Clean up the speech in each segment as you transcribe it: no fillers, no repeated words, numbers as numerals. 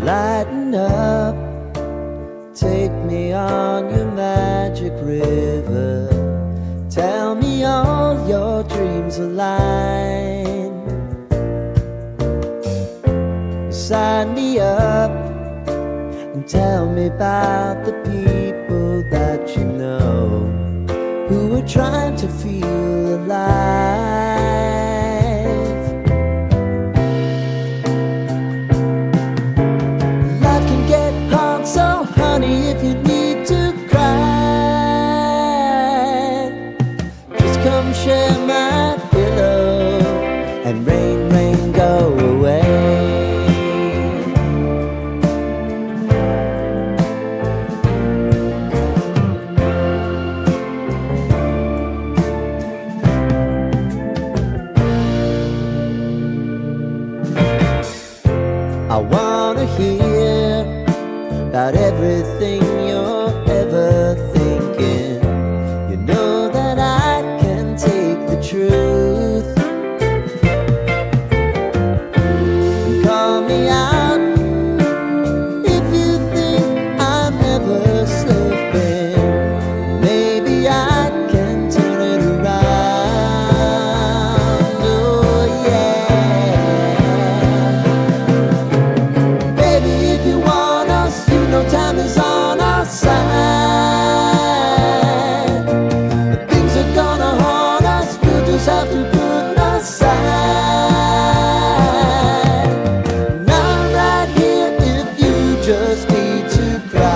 Lighten up, take me on your magic river. Tell me all your dreams align. Sign me up and tell me about the people that you know who are trying to feel alive. Life can get hard, so honey, if you need to cry, just come share my pillow and rain, rain, go away. I wanna hear about everything you're ever thinking. You know that I can take the truth. And call me out if you think I'm ever slipping. Maybe I can turn it around. Oh yeah. Time is on our side. Things are gonna haunt us, we'll just have to put aside. And I'm right here if you just need to cry.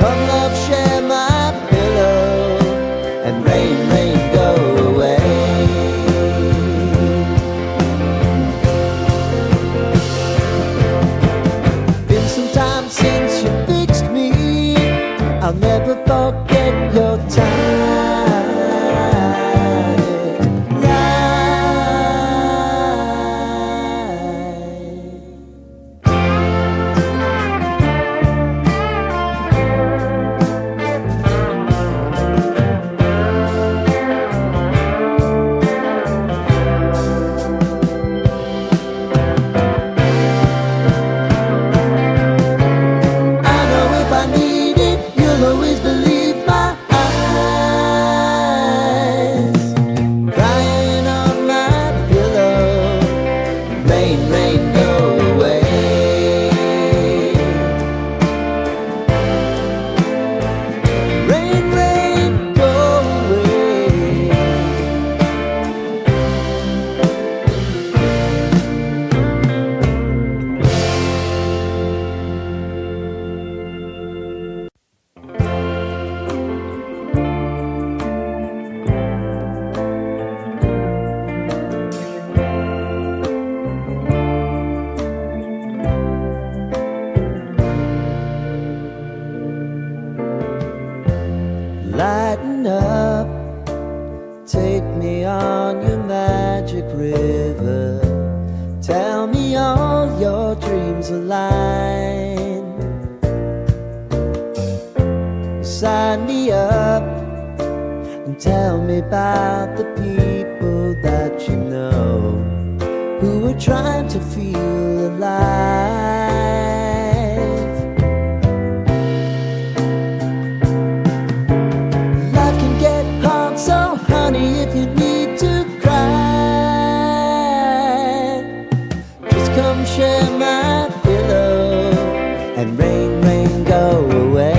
Come love, share my pillow and rain, rain, go away. Since you fixed me, I'll never forget your time. Rain, rain, go away. Rain, rain, go away. Lighten up, take me on your magic river. Tell me all your dreams align. Sign me up and tell me about the people that you know who are trying to feel alive. So honey, if you need to cry, just come share my pillow and rain, rain, go away.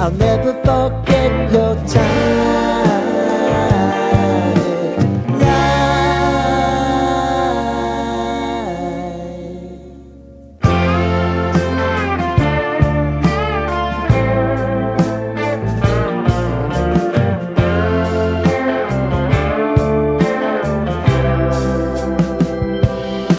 I'll never forget your time.